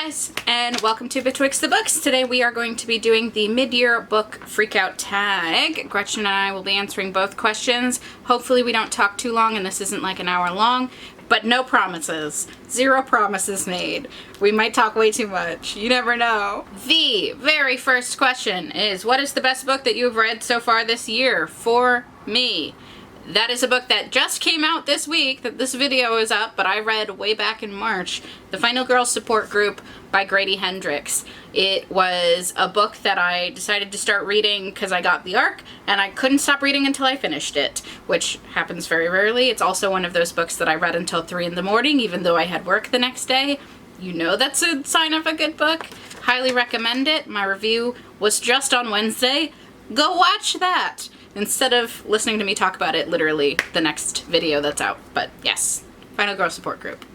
guys, and welcome to Betwixt the Books. Today we are going to be doing the mid-year book freakout tag. Gretchen and I will be answering both questions. Hopefully we don't talk too long and this isn't like an hour long, but no promises. Zero promises made. We might talk way too much. You never know. The very first question is, what is the best book that you've read so far this year? For me, that is a book that just came out this week that this video is up, but I read way back in March. The Final Girl Support Group by Grady Hendrix. It was a book that I decided to start reading because I got the ARC, and I couldn't stop reading until I finished it, which happens very rarely. It's also one of those books that I read until 3 in the morning, even though I had work the next day. You know that's a sign of a good book. Highly recommend it. My review was just on Wednesday. Go watch that instead of listening to me talk about it literally the next video that's out. But yes, Final Girl Support Group.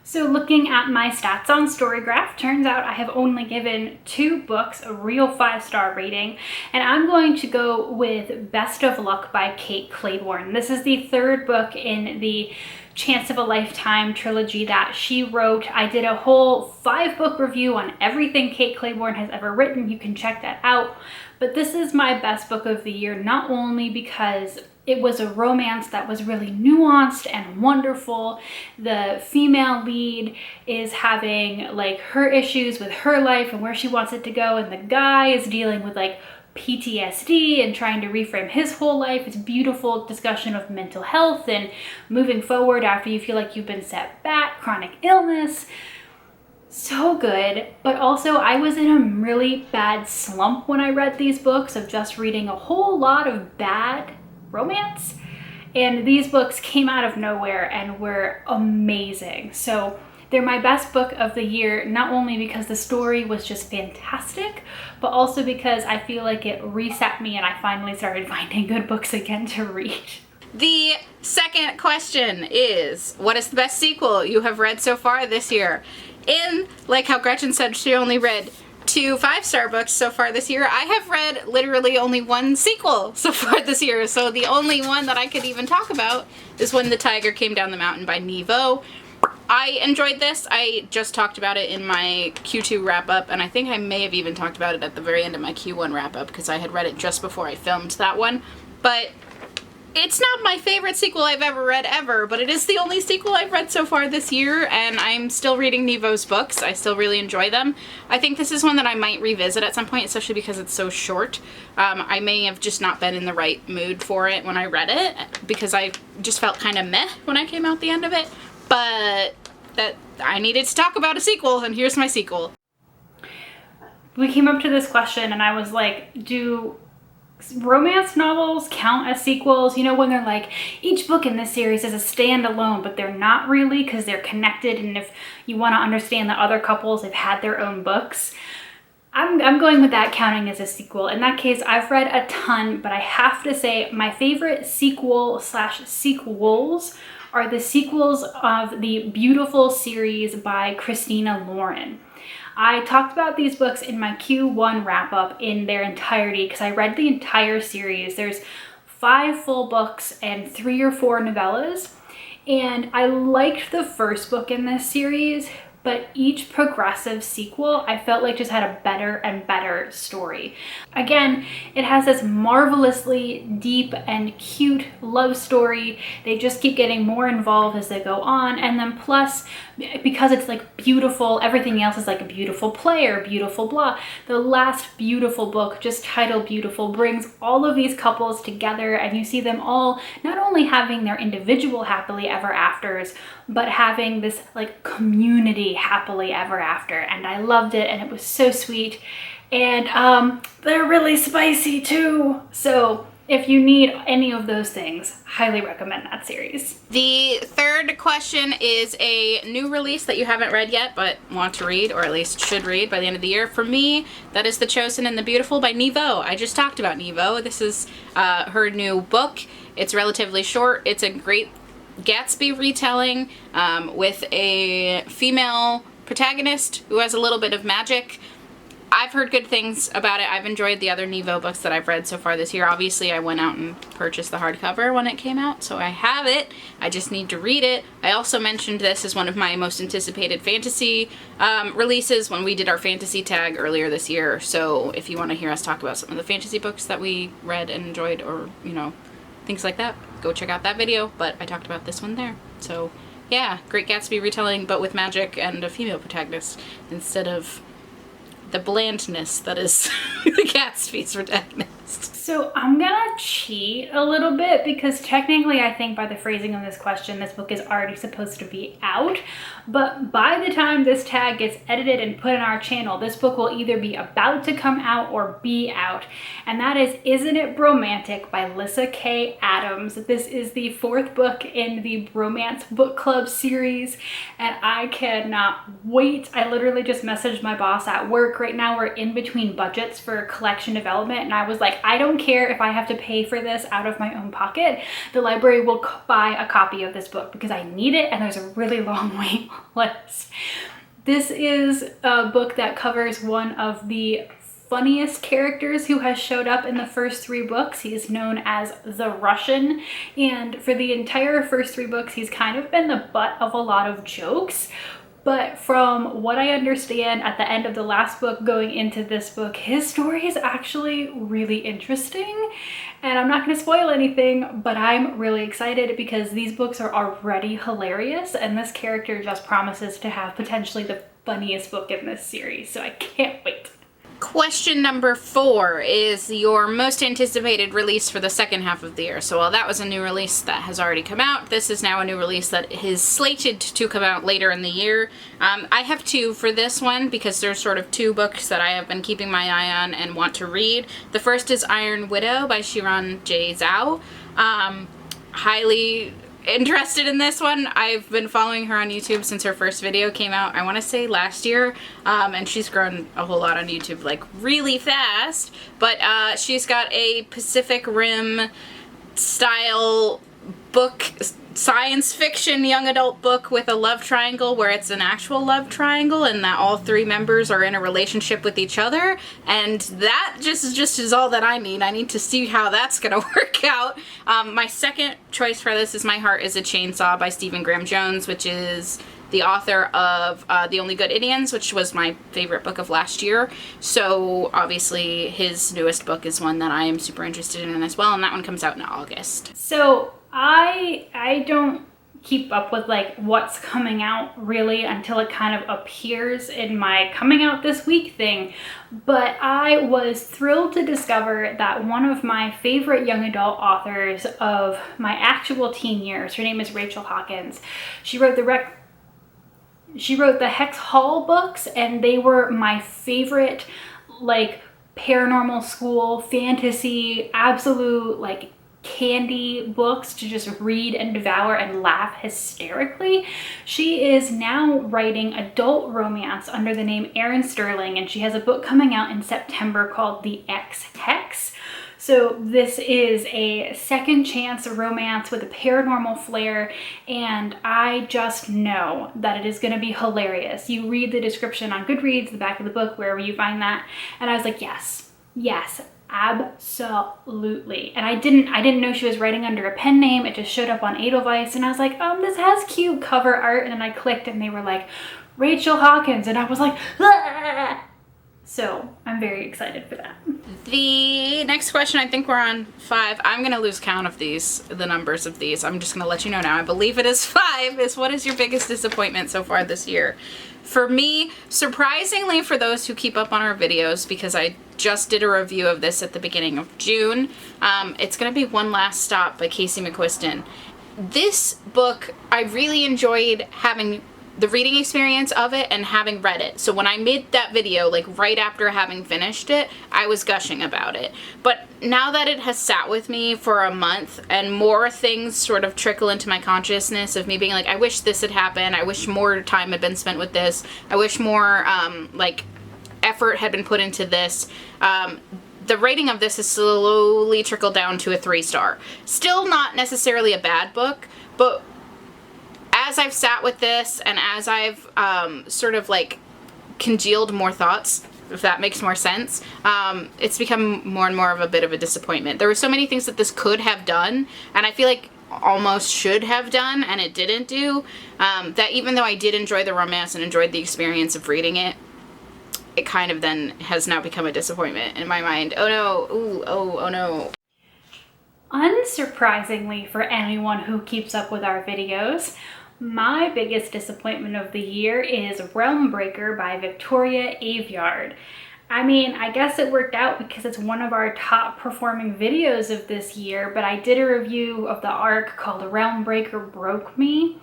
So looking at my stats on Storygraph, turns out I have only given 2 books a real 5-star rating, and I'm going to go with Best of Luck by Kate Clayborne. This is the 3rd book in the Chance of a Lifetime trilogy that she wrote. I did a whole 5-book review on everything Kate Clayborne has ever written. You can check that out. But this is my best book of the year, not only because it was a romance that was really nuanced and wonderful. The female lead is having like her issues with her life and where she wants it to go, and the guy is dealing with like PTSD and trying to reframe his whole life. It's a beautiful discussion of mental health and moving forward after you feel like you've been set back, chronic illness. So good, but also I was in a really bad slump when I read these books of just reading a whole lot of bad romance, and these books came out of nowhere and were amazing. So they're my best book of the year, not only because the story was just fantastic, but also because I feel like it reset me and I finally started finding good books again to read. The second question is, what is the best sequel you have read so far this year? Like how Gretchen said, she only read 2 5-star books so far this year. I have read literally only 1 sequel so far this year, so the only one that I could even talk about is When the Tiger Came Down the Mountain by Nevo. I enjoyed this. I just talked about it in my Q2 wrap-up, and I think I may have even talked about it at the very end of my Q1 wrap-up because I had read it just before I filmed that one. But it's not my favorite sequel I've ever read ever, but it is the only sequel I've read so far this year, and I'm still reading Nevo's books. I still really enjoy them. I think this is one that I might revisit at some point, especially because it's so short. I may have just not been in the right mood for it when I read it, because I just felt kind of meh when I came out the end of it, but that I needed to talk about a sequel, and here's my sequel. We came up to this question and I was like, do romance novels count as sequels? You know, when they're like, each book in this series is a standalone, but they're not really because they're connected, and if you want to understand the other couples, they've had their own books. I'm going with that counting as a sequel. In that case, I've read a ton, but I have to say my favorite sequel/sequels are the sequels of the Beautiful series by Christina Lauren. I talked about these books in my Q1 wrap-up in their entirety because I read the entire series. There's 5 full books and 3 or 4 novellas, and I liked the first book in this series, but each progressive sequel I felt like just had a better and better story. Again, it has this marvelously deep and cute love story. They just keep getting more involved as they go on, and then plus, because it's like beautiful, everything else is like a beautiful play or beautiful blah. The last beautiful book, just titled Beautiful, brings all of these couples together, and you see them all not only having their individual happily ever afters, but having this like community happily ever after. And I loved it, and it was so sweet, and they're really spicy too. So if you need any of those things, highly recommend that series. The third question is a new release that you haven't read yet but want to read, or at least should read by the end of the year. For me, that is The Chosen and the Beautiful by Nevo. I just talked about Nevo. This is her new book. It's relatively short. It's a great Gatsby retelling with a female protagonist who has a little bit of magic. I've heard good things about it. I've enjoyed the other Nevo books that I've read so far this year. Obviously, I went out and purchased the hardcover when it came out, so I have it. I just need to read it. I also mentioned this as one of my most anticipated fantasy releases when we did our fantasy tag earlier this year. So if you want to hear us talk about some of the fantasy books that we read and enjoyed, or, you know, things like that, go check out that video. But I talked about this one there. So yeah, Great Gatsby retelling, but with magic and a female protagonist instead of the blandness that is the Gatsby's protagonist. So I'm gonna cheat a little bit because technically I think by the phrasing of this question, this book is already supposed to be out. But by the time this tag gets edited and put in our channel, this book will either be about to come out or be out. And that is Isn't It Bromantic by Lyssa Kay Adams. This is the 4th book in the Bromance Book Club series, and I cannot wait. I literally just messaged my boss at work. Right now we're in between budgets for collection development, and I was like, I don't care if I have to pay for this out of my own pocket. The library will buy a copy of this book because I need it, and there's a really long wait list. This is a book that covers one of the funniest characters who has showed up in the first 3 books. He is known as the Russian, and for the entire first 3 books, he's kind of been the butt of a lot of jokes. But from what I understand at the end of the last book going into this book, his story is actually really interesting. And I'm not going to spoil anything, but I'm really excited because these books are already hilarious, and this character just promises to have potentially the funniest book in this series. So I can't wait. Question number 4 is your most anticipated release for the second half of the year. So while that was a new release that has already come out, this is now a new release that is slated to come out later in the year. I have 2 for this one because there's sort of 2 books that I have been keeping my eye on and want to read. The first is Iron Widow by Shiran J. Zhao. Highly interested in this one. I've been following her on YouTube since her first video came out, I want to say last year, and she's grown a whole lot on YouTube, like really fast, but she's got a Pacific Rim style book, science fiction young adult book with a love triangle where it's an actual love triangle and that all 3 members are in a relationship with each other, and that just is all that I need. I need to see how that's gonna work out. My second choice for this is My Heart is a Chainsaw by Stephen Graham Jones, which is the author of The Only Good Indians, which was my favorite book of last year. So obviously his newest book is one that I am super interested in as well, and that one comes out in August. So I don't keep up with like what's coming out really until it kind of appears in my coming out this week thing, but I was thrilled to discover that one of my favorite young adult authors of my actual teen years, her name is Rachel Hawkins. She wrote the Hex Hall books, and they were my favorite, like, paranormal school fantasy, absolute like candy books to just read and devour and laugh hysterically. She is now writing adult romance under the name Erin Sterling, and she has a book coming out in September called The X Hex. So this is a second chance romance with a paranormal flair, and I just know that it is going to be hilarious. You read the description on Goodreads, the back of the book, wherever you find that, and I was like, yes, absolutely. And I didn't know she was writing under a pen name. It just showed up on Edelweiss, and I was like, this has cute cover art, and then I clicked and they were like, Rachel Hawkins, and I was like, ah! So I'm very excited for that. The next question, I think we're on 5. I'm going to lose count of these, the numbers of these. I'm just going to let you know now. I believe it is 5, is what is your biggest disappointment so far this year? For me, surprisingly for those who keep up on our videos, because I just did a review of this at the beginning of June, it's going to be One Last Stop by Casey McQuiston. This book, I really enjoyed having the reading experience of it and having read it. So when I made that video, like right after having finished it, I was gushing about it. But now that it has sat with me for a month and more things sort of trickle into my consciousness of me being like, I wish this had happened. I wish more time had been spent with this. I wish more like effort had been put into this. The rating of this has slowly trickled down to a 3-star. Still not necessarily a bad book, but as I've sat with this and as I've sort of like congealed more thoughts if that makes more sense. It's become more and more of a bit of a disappointment. There were so many things that this could have done, and I feel like almost should have done, and it didn't do, that even though I did enjoy the romance and enjoyed the experience of reading it, it kind of then has now become a disappointment in my mind. Oh no, ooh, oh no. Unsurprisingly for anyone who keeps up with our videos, my biggest disappointment of the year is Realm Breaker by Victoria Aveyard. I mean, I guess it worked out because it's one of our top performing videos of this year, but I did a review of the arc called Realm Breaker Broke Me,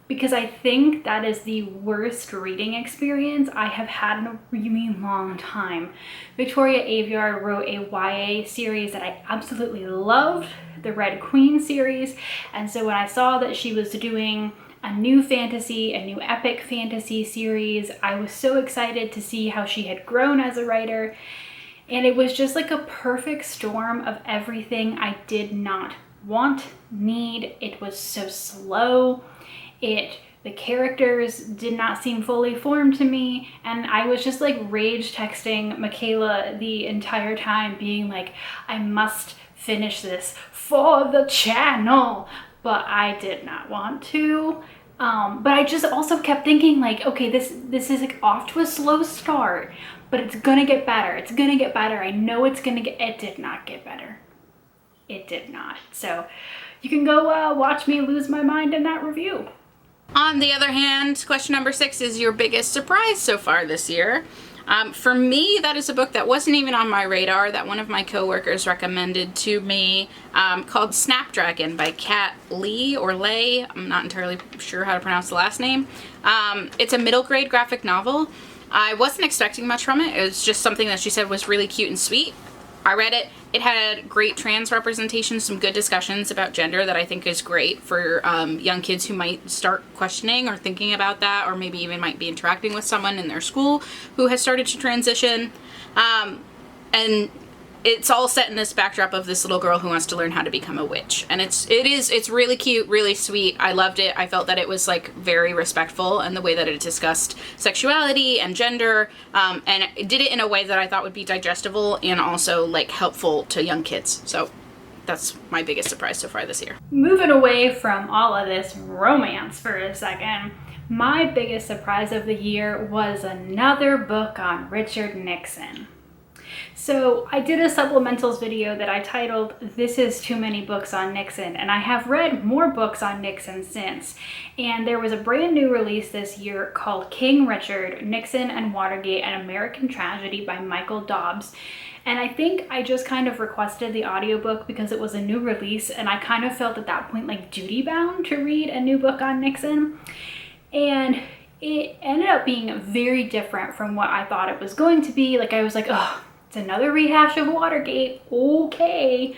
because I think that is the worst reading experience I have had in a really long time. Victoria Aveyard wrote a YA series that I absolutely loved, the Red Queen series, and so when I saw that she was doing a new epic fantasy series, I was so excited to see how she had grown as a writer, and it was just like a perfect storm of everything I did not want, need. It was so slow. The characters did not seem fully formed to me, and I was just like rage texting Michaela the entire time, being like, I must finish this for the channel, but I did not want to. But I just also kept thinking like, okay, this is like off to a slow start, but it's gonna get better. It's gonna get better. I know it's gonna get, it did not get better. It did not. So you can go watch me lose my mind in that review. On the other hand, question number 6 is your biggest surprise so far this year. For me, that is a book that wasn't even on my radar, that one of my coworkers recommended to me, called Snapdragon by Kat Lee, or Lay. I'm not entirely sure how to pronounce the last name. It's a middle grade graphic novel. I wasn't expecting much from it. It was just something that she said was really cute and sweet. I read it. It had great trans representation, some good discussions about gender that I think is great for young kids who might start questioning or thinking about that, or maybe even might be interacting with someone in their school who has started to transition. And it's all set in this backdrop of this little girl who wants to learn how to become a witch. And it's really cute, really sweet. I loved it. I felt that it was like very respectful in the way that it discussed sexuality and gender, and it did it in a way that I thought would be digestible and also like helpful to young kids. So that's my biggest surprise so far this year. Moving away from all of this romance for a second, my biggest surprise of the year was another book on Richard Nixon. So I did a supplementals video that I titled, This is Too Many Books on Nixon, and I have read more books on Nixon since. And there was a brand new release this year called King Richard, Nixon and Watergate, An American Tragedy by Michael Dobbs. And I think I just kind of requested the audiobook because it was a new release, and I kind of felt at that point like duty bound to read a new book on Nixon. And it ended up being very different from what I thought it was going to be. Like I was like, oh, it's another rehash of Watergate, okay.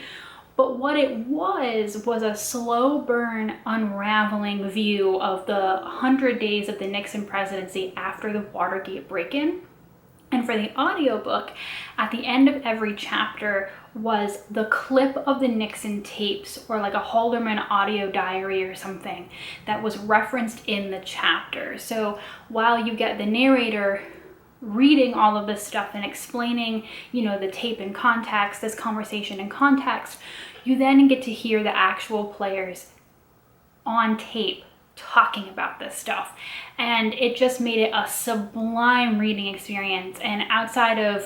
But what it was a slow burn unraveling view of the 100 days of the Nixon presidency after the Watergate break-in. And for the audiobook, at the end of every chapter was the clip of the Nixon tapes, or like a Haldeman audio diary or something that was referenced in the chapter. So while you get the narrator reading all of this stuff and explaining, you know, the tape in context, this conversation in context, you then get to hear the actual players on tape talking about this stuff. And it just made it a sublime reading experience. And outside of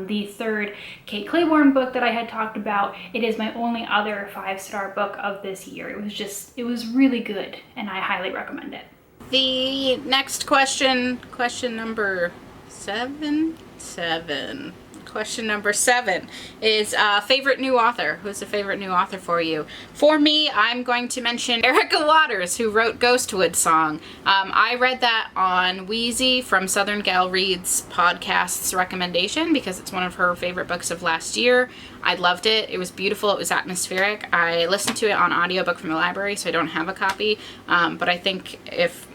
the third Kate Claiborne book that I had talked about, it is my only other 5-star book of this year. It was really good, and I highly recommend it. The next question number 7. Question number 7 is favorite new author. Who's a favorite new author for you? For me, I'm going to mention Erica Waters, who wrote Ghostwood Song. I read that on Wheezy from Southern Gal Reads podcast's recommendation because it's one of her favorite books of last year. I loved it. It was beautiful. It was atmospheric. I listened to it on audiobook from the library, so I don't have a copy. But I think if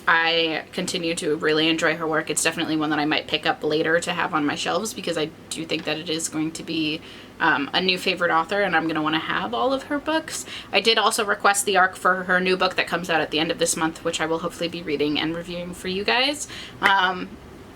I continue to really enjoy her work, it's definitely one that I might pick up later to have on my shelves, because I do think that it is going to be a new favorite author, and I'm going to want to have all of her books. I did also request the ARC for her new book that comes out at the end of this month, which I will hopefully be reading and reviewing for you guys.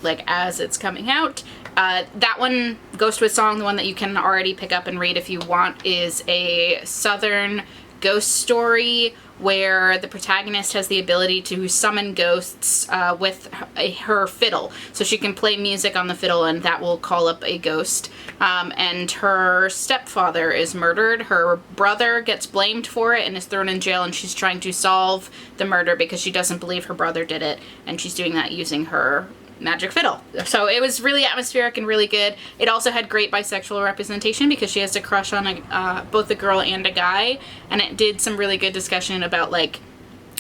like as it's coming out. That one, Ghost with Song, the one that you can already pick up and read if you want, is a Southern ghost story where the protagonist has the ability to summon ghosts with her fiddle. So she can play music on the fiddle and that will call up a ghost. And her stepfather is murdered. Her brother gets blamed for it and is thrown in jail, and she's trying to solve the murder because she doesn't believe her brother did it, and she's doing that using her magic fiddle. So it was really atmospheric and really good. It also had great bisexual representation because she has a crush on both a girl and a guy, and it did some really good discussion about, like,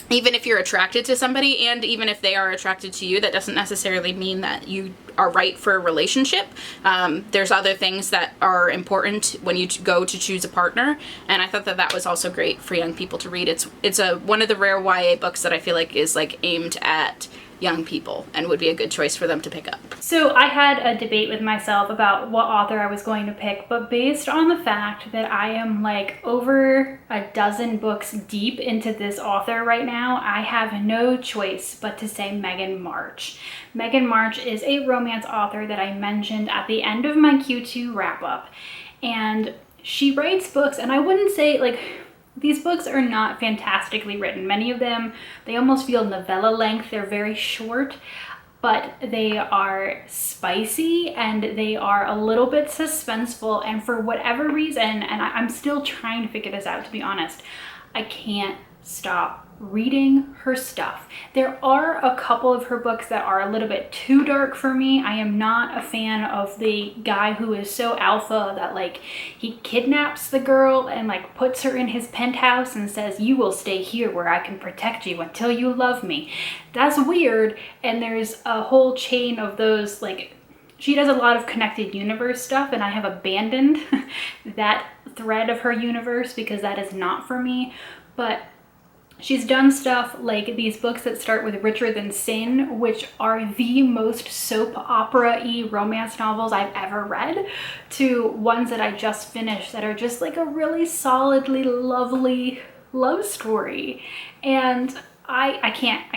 even if you're attracted to somebody and even if they are attracted to you, that doesn't necessarily mean that you are right for a relationship. There's other things that are important when you go to choose a partner, and I thought that that was also great for young people to read. It's one of the rare YA books that I feel like is like aimed at young people and would be a good choice for them to pick up. So I had a debate with myself about what author I was going to pick, but based on the fact that I am like over a dozen books deep into this author right now, I have no choice but to say Megan March. Megan March is a romance author that I mentioned at the end of my Q2 wrap-up, and she writes books, and I wouldn't say like these books are not fantastically written. Many of them, they almost feel novella length. They're very short, but they are spicy and they are a little bit suspenseful. And for whatever reason, and I'm still trying to figure this out, to be honest, I can't stop reading her stuff. There are a couple of her books that are a little bit too dark for me. I am not a fan of the guy who is so alpha that like he kidnaps the girl and like puts her in his penthouse and says, "You will stay here where I can protect you until you love me." That's weird. And there's a whole chain of those, like, she does a lot of connected universe stuff, and I have abandoned that thread of her universe because that is not for me. But she's done stuff like these books that start with Richer Than Sin, which are the most soap opera-y romance novels I've ever read, to ones that I just finished that are just like a really solidly lovely love story. And I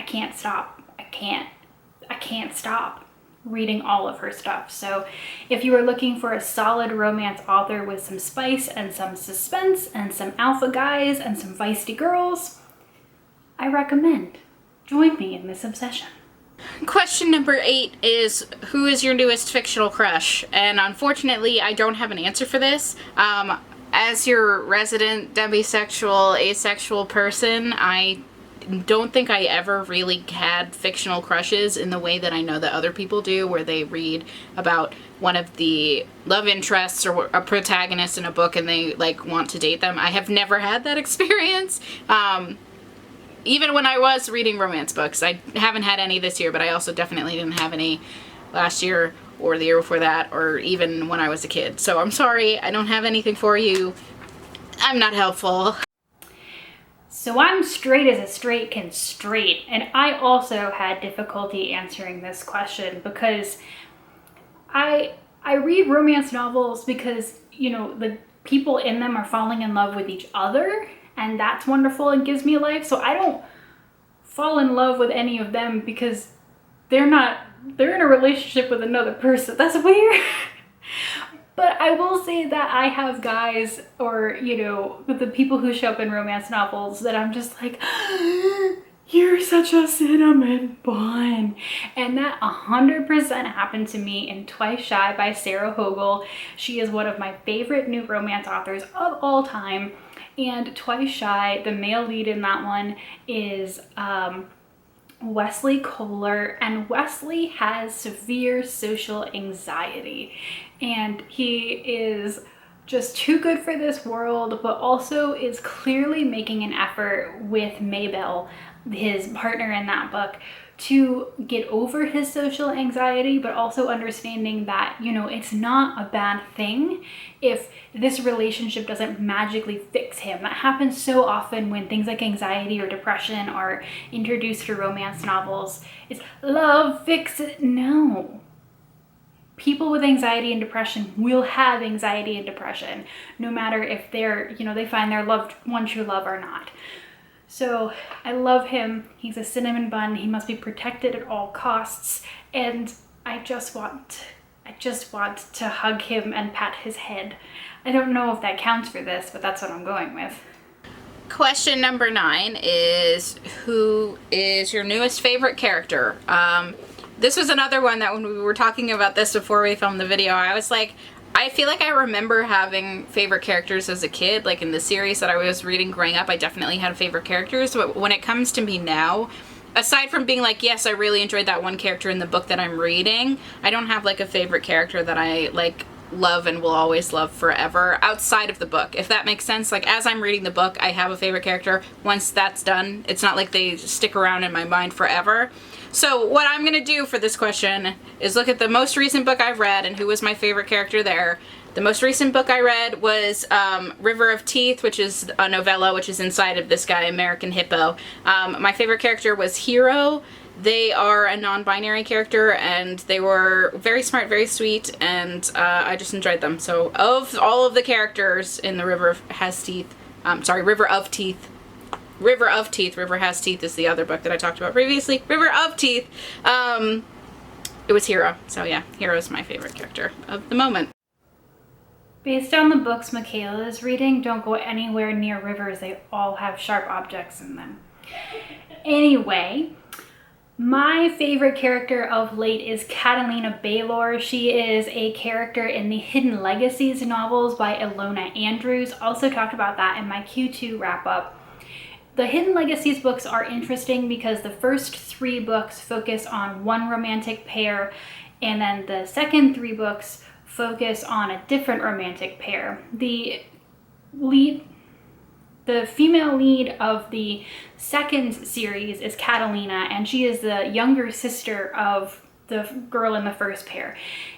can't stop. I can't stop reading all of her stuff. So if you are looking for a solid romance author with some spice and some suspense and some alpha guys and some feisty girls, I recommend. Join me in this obsession. Question number 8 is, who is your newest fictional crush? And unfortunately, I don't have an answer for this. As your resident demisexual, asexual person, I don't think I ever really had fictional crushes in the way that I know that other people do, where they read about one of the love interests or a protagonist in a book and they like want to date them. I have never had that experience. Even when I was reading romance books. I haven't had any this year, but I also definitely didn't have any last year or the year before that, or even when I was a kid. So I'm sorry, I don't have anything for you. I'm not helpful. So I'm straight as a straight can straight, and I also had difficulty answering this question because I read romance novels because, you know, the people in them are falling in love with each other, and that's wonderful and gives me life. So I don't fall in love with any of them because they're in a relationship with another person. That's weird. But I will say that I have guys, or, you know, the people who show up in romance novels that I'm just like, you're such a cinnamon bun. And that 100% happened to me in Twice Shy by Sarah Hogle. She is one of my favorite new romance authors of all time. And Twice Shy, the male lead in that one is Wesley Kohler, and Wesley has severe social anxiety, and he is just too good for this world, but also is clearly making an effort with Maybelle, his partner in that book, to get over his social anxiety, but also understanding that, you know, it's not a bad thing if this relationship doesn't magically fix him. That happens so often when things like anxiety or depression are introduced to romance novels. It's love fix it. No. People with anxiety and depression will have anxiety and depression, no matter if they're, you know, they find their loved one true love or not. So I love him. He's a cinnamon bun. He must be protected at all costs. And I just want to hug him and pat his head. I don't know if that counts for this, but that's what I'm going with. Question number 9 is, who is your newest favorite character? This was another one that when we were talking about this before we filmed the video, I was like, I feel like I remember having favorite characters as a kid. Like in the series that I was reading growing up, I definitely had favorite characters. But when it comes to me now, aside from being like, yes, I really enjoyed that one character in the book that I'm reading, I don't have like a favorite character that I like love and will always love forever outside of the book, if that makes sense. Like as I'm reading the book, I have a favorite character. Once that's done, it's not like they stick around in my mind forever. So what I'm gonna do for this question is look at the most recent book I've read and who was my favorite character there. The most recent book I read was River of Teeth, which is a novella which is inside of this guy, American Hippo. My favorite character was Hero. They are a non-binary character, and they were very smart, very sweet, and I just enjoyed them. So of all of the characters in the River Has Teeth, River of Teeth, River Has Teeth is the other book that I talked about previously. River of Teeth, it was Hero. So yeah, Hero is my favorite character of the moment. Based on the books Michaela is reading, don't go anywhere near rivers. They all have sharp objects in them. Anyway, my favorite character of late is Catalina Baylor. She is a character in the Hidden Legacies novels by Ilona Andrews. Also talked about that in my Q2 wrap-up. The Hidden Legacies books are interesting because the first 3 books focus on one romantic pair, and then the second 3 books focus on a different romantic pair. The female lead of the second series is Catalina, and she is the younger sister of the girl in the first pair.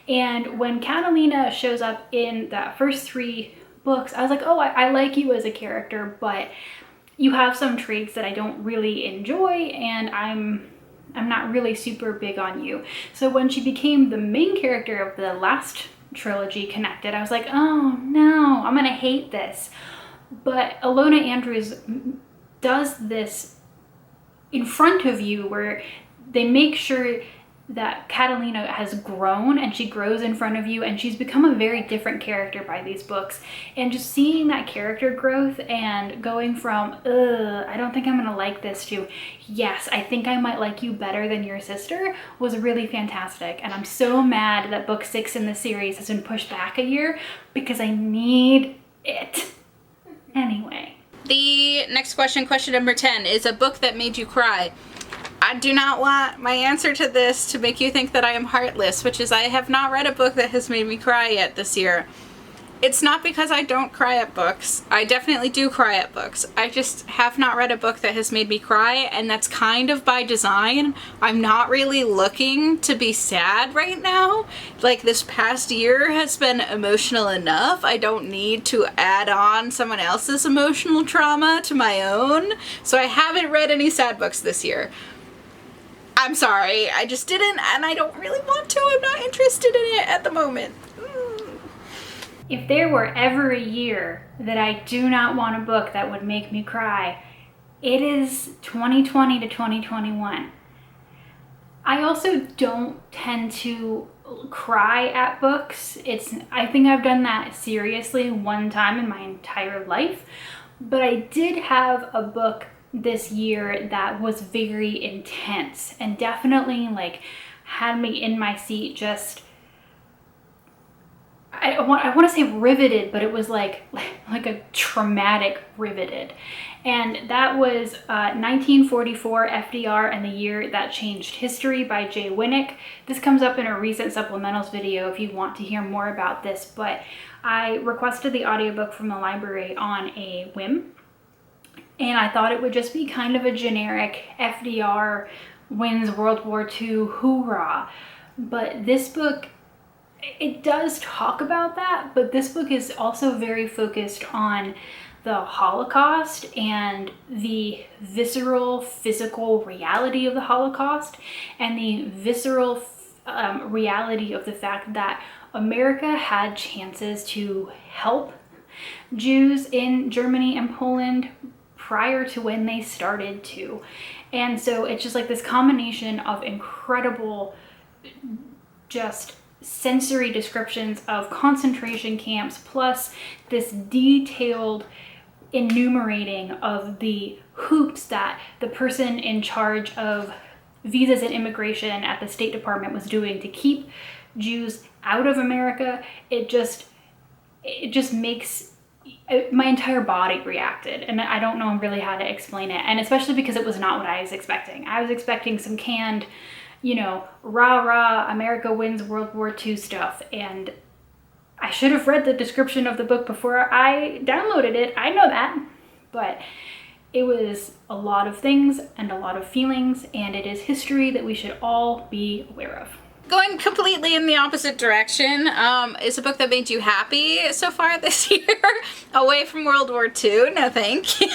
And when Catalina shows up in the first 3 books, I was like, oh, I like you as a character, but you have some traits that I don't really enjoy, and I'm not really super big on you. So when she became the main character of the last trilogy, Connected, I was like, oh no, I'm gonna hate this. But Ilona Andrews does this in front of you where they make sure that Catalina has grown, and she grows in front of you, and she's become a very different character by these books. And just seeing that character growth and going from, I don't think I'm gonna like this, to, yes, I think I might like you better than your sister, was really fantastic. And I'm so mad that book 6 in the series has been pushed back a year because I need it. Anyway. The next question, question number 10, is a book that made you cry. I do not want my answer to this to make you think that I am heartless, which is I have not read a book that has made me cry yet this year. It's not because I don't cry at books. I definitely do cry at books. I just have not read a book that has made me cry, and that's kind of by design. I'm not really looking to be sad right now. Like, this past year has been emotional enough. I don't need to add on someone else's emotional trauma to my own. So I haven't read any sad books this year. I'm sorry, I just didn't, and I don't really want to. I'm not interested in it at the moment. If there were ever a year that I do not want a book that would make me cry, it is 2020 to 2021. I also don't tend to cry at books. I think I've done that seriously one time in my entire life, but I did have a book this year that was very intense and definitely like had me in my seat, just I want to say riveted, but it was like a traumatic riveted. And that was 1944 FDR and the Year That Changed History by Jay Winnick. This comes up in a recent supplementals video if you want to hear more about this, but I requested the audiobook from the library on a whim. And I thought it would just be kind of a generic FDR wins World War II hoorah. But this book, it does talk about that, but this book is also very focused on the Holocaust and the visceral physical reality of the Holocaust, and the visceral reality of the fact that America had chances to help Jews in Germany and Poland prior to when they started to. And so it's just like this combination of incredible just sensory descriptions of concentration camps, plus this detailed enumerating of the hoops that the person in charge of visas and immigration at the State Department was doing to keep Jews out of America. It just makes my entire body reacted, and I don't know really how to explain it. And especially because it was not what I was expecting. I was expecting some canned, rah rah, America wins World War II stuff, and I should have read the description of the book before I downloaded it. I know that, but it was a lot of things and a lot of feelings, and it is history that we should all be aware of. Going completely in the opposite direction, is a book that made you happy so far this year? Away from World War II? No, thank you.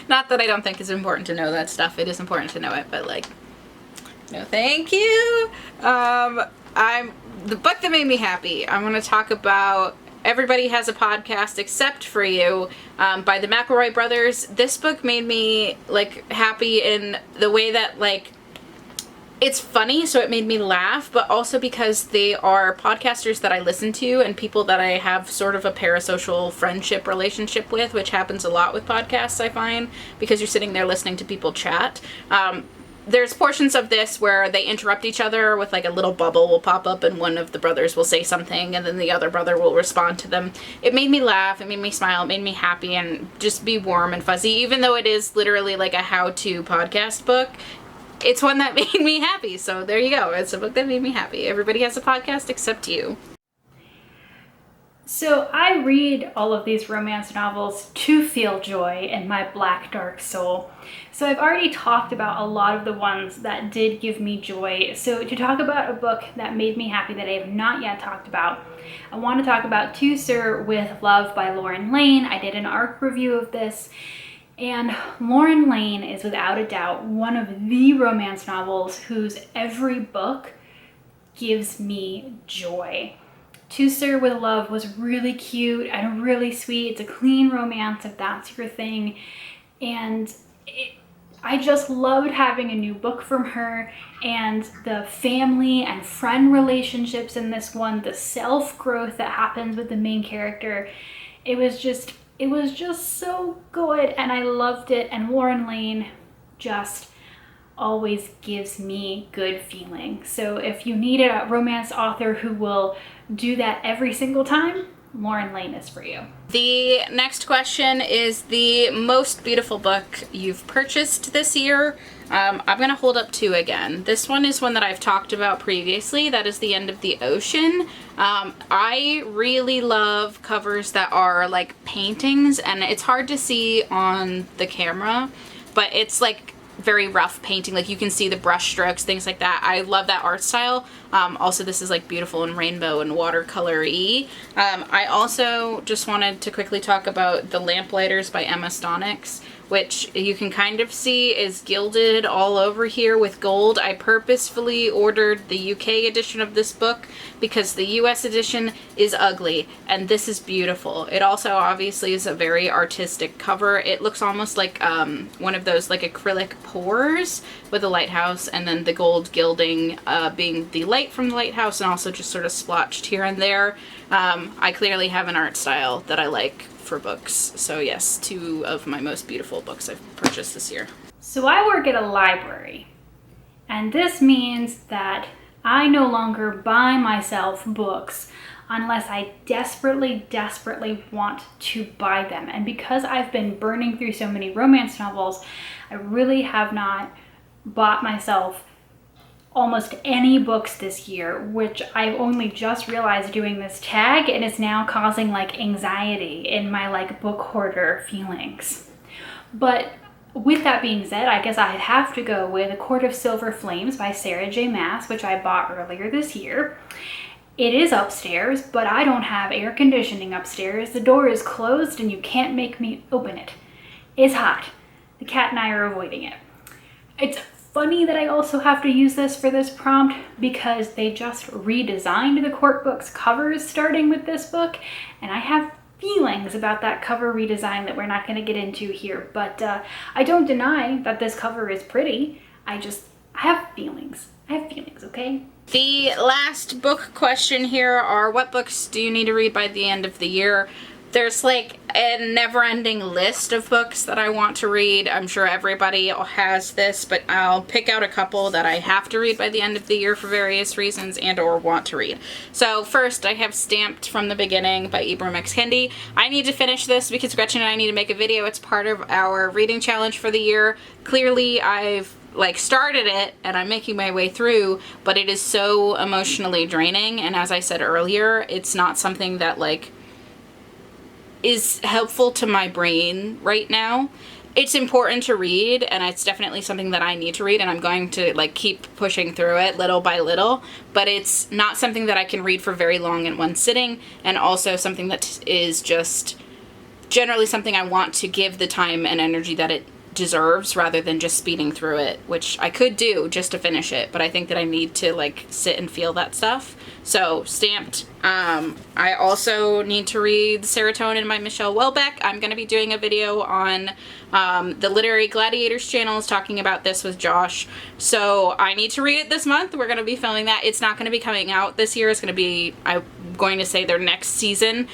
Not that I don't think it's important to know that stuff. It is important to know it, but no, thank you. The book that made me happy, I'm going to talk about Everybody Has a Podcast Except for You, by the McElroy brothers. This book made me happy in the way that it's funny, so it made me laugh, but also because they are podcasters that I listen to and people that I have sort of a parasocial friendship relationship with, which happens a lot with podcasts, I find, because you're sitting there listening to people chat. There's portions of this where they interrupt each other with a little bubble will pop up and one of the brothers will say something and then the other brother will respond to them. It made me laugh, it made me smile, it made me happy and just be warm and fuzzy, even though it is literally a how-to podcast book. It's one that made me happy, so there you go. It's a book that made me happy. Everybody Has a Podcast Except You. So I read all of these romance novels to feel joy in my black, dark soul. So I've already talked about a lot of the ones that did give me joy. So to talk about a book that made me happy that I have not yet talked about, I want to talk about To Sir with Love by Lauren Lane. I did an ARC review of this. And Lauren Lane is without a doubt one of the romance novels whose every book gives me joy. To Sir with Love was really cute and really sweet. It's a clean romance if that's your thing. And I just loved having a new book from her, and the family and friend relationships in this one, the self-growth that happens with the main character. It was just so good, and I loved it, and Lauren Lane just always gives me good feeling. So if you need a romance author who will do that every single time, Lauren Lane is for you. The next question is the most beautiful book you've purchased this year. I'm going to hold up two again. This one is one that I've talked about previously. That is The End of the Ocean. I really love covers that are paintings, and it's hard to see on the camera, but it's very rough painting. You can see the brush strokes, things like that. I love that art style. Also, this is beautiful and rainbow and watercolor-y. I also just wanted to quickly talk about The Lamplighters by Emma Stonix, which you can kind of see is gilded all over here with gold. I purposefully ordered the UK edition of this book because the US edition is ugly, and this is beautiful. It also obviously is a very artistic cover. It looks almost like one of those acrylic pours with a lighthouse, and then the gold gilding being the light from the lighthouse, and also just sort of splotched here and there. I clearly have an art style that I like for books. So yes, two of my most beautiful books I've purchased this year. So I work at a library, and this means that I no longer buy myself books unless I desperately want to buy them. And because I've been burning through so many romance novels, I really have not bought myself almost any books this year, which I've only just realized doing this tag, and it's now causing anxiety in my book hoarder feelings. But with that being said, I guess I'd have to go with A Court of Silver Flames by Sarah J. Maas, which I bought earlier this year. It is upstairs, but I don't have air conditioning upstairs. The door is closed and you can't make me open it. It's hot. The cat and I are avoiding it. It's funny that I also have to use this for this prompt because they just redesigned the court book's covers starting with this book, and I have feelings about that cover redesign that we're not going to get into here, but I don't deny that this cover is pretty. I have feelings. I have feelings, okay? The last book question here are, what books do you need to read by the end of the year? There's like a never-ending list of books that I want to read. I'm sure everybody has this, but I'll pick out a couple that I have to read by the end of the year for various reasons and or want to read. So first, I have Stamped from the Beginning by Ibram X. Kendi. I need to finish this because Gretchen and I need to make a video. It's part of our reading challenge for the year. Clearly, I've started it and I'm making my way through, but it is so emotionally draining, and as I said earlier, it's not something that is helpful to my brain right now. It's important to read, and it's definitely something that I need to read, and I'm going to keep pushing through it little by little, but it's not something that I can read for very long in one sitting, and also something that is just generally something I want to give the time and energy that it deserves rather than just speeding through it, which I could do just to finish it, but I think that I need to sit and feel that stuff. So Stamped. I also need to read Serotonin by Michelle Welbeck. I'm going to be doing a video on the Literary Gladiators channel, talking about this with Josh. So I need to read it this month. We're going to be filming that. It's not going to be coming out this year. It's going to be, I'm going to say, their next season.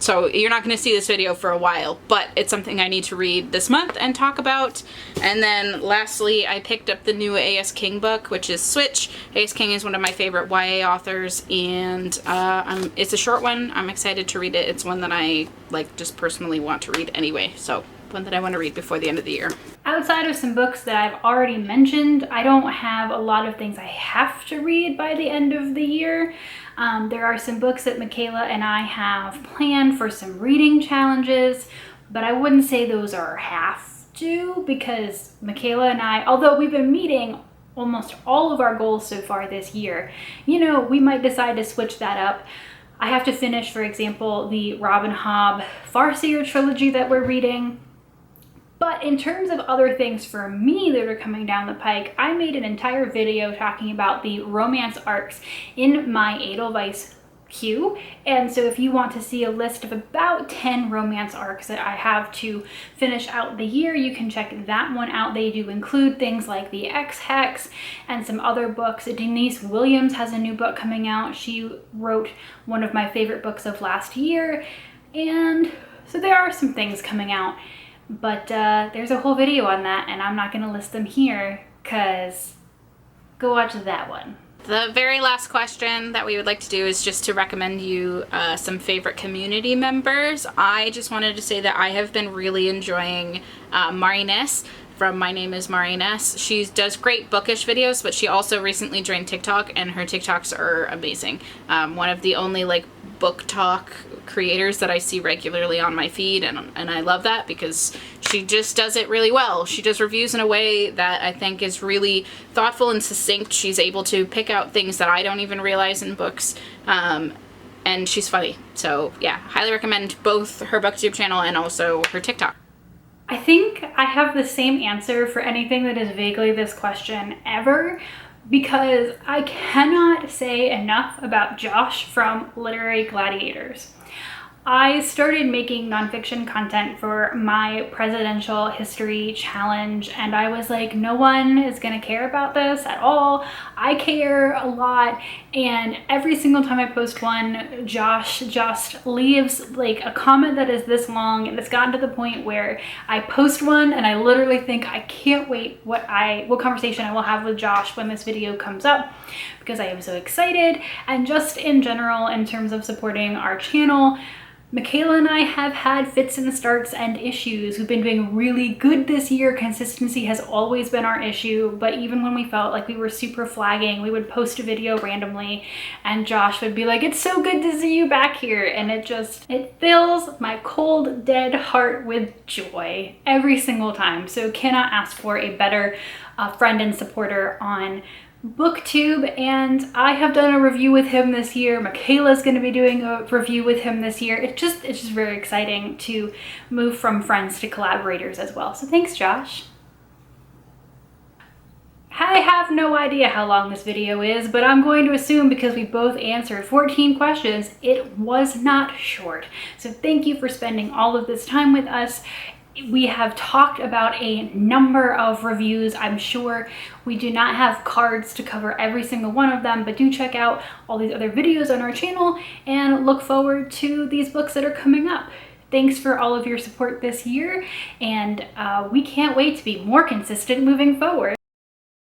So you're not going to see this video for a while, but it's something I need to read this month and talk about. And then lastly, I picked up the new A.S. King book, which is Switch. A.S. King is one of my favorite YA authors, and it's a short one. I'm excited to read it. It's one that I just personally want to read anyway, so one that I want to read before the end of the year. Outside of some books that I've already mentioned, I don't have a lot of things I have to read by the end of the year. There are some books that Michaela and I have planned for some reading challenges, but I wouldn't say those are have to, because Michaela and I, although we've been meeting almost all of our goals so far this year, we might decide to switch that up. I have to finish, for example, the Robin Hobb Farseer trilogy that we're reading. But in terms of other things for me that are coming down the pike, I made an entire video talking about the romance arcs in my Edelweiss queue. And so if you want to see a list of about 10 romance arcs that I have to finish out the year, you can check that one out. They do include things like the X-Hex and some other books. Denise Williams has a new book coming out. She wrote one of my favorite books of last year. And so there are some things coming out, but there's a whole video on that, and I'm not going to list them here because go watch that one. The very last question that we would like to do is just to recommend you some favorite community members. I just wanted to say that I have been really enjoying Mari Ness from My Name is Mari Ness. She does great bookish videos, but she also recently joined TikTok, and her TikToks are amazing. One of the only book talk creators that I see regularly on my feed, and I love that because she just does it really well. She does reviews in a way that I think is really thoughtful and succinct. She's able to pick out things that I don't even realize in books, and she's funny. So yeah, highly recommend both her booktube channel and also her TikTok. I think I have the same answer for anything that is vaguely this question ever, because I cannot say enough about Josh from Literary Gladiators. I started making nonfiction content for my presidential history challenge, and I was like, no one is gonna care about this at all. I care a lot, and every single time I post one, Josh just leaves a comment that is this long, and it's gotten to the point where I post one and I literally think I can't wait what conversation I will have with Josh when this video comes up, because I am so excited. And just in general, in terms of supporting our channel, Michaela and I have had fits and starts and issues. We've been doing really good this year. Consistency has always been our issue, but even when we felt like we were super flagging, we would post a video randomly and Josh would be like, "It's so good to see you back here." And it fills my cold, dead heart with joy every single time. So cannot ask for a better friend and supporter on BookTube, and I have done a review with him this year. Michaela's going to be doing a review with him this year. It's just very exciting to move from friends to collaborators as well. So thanks, Josh. I have no idea how long this video is, but I'm going to assume because we both answered 14 questions, it was not short. So thank you for spending all of this time with us. We have talked about a number of reviews. I'm sure we do not have cards to cover every single one of them, but do check out all these other videos on our channel and look forward to these books that are coming up. Thanks for all of your support this year, and we can't wait to be more consistent moving forward.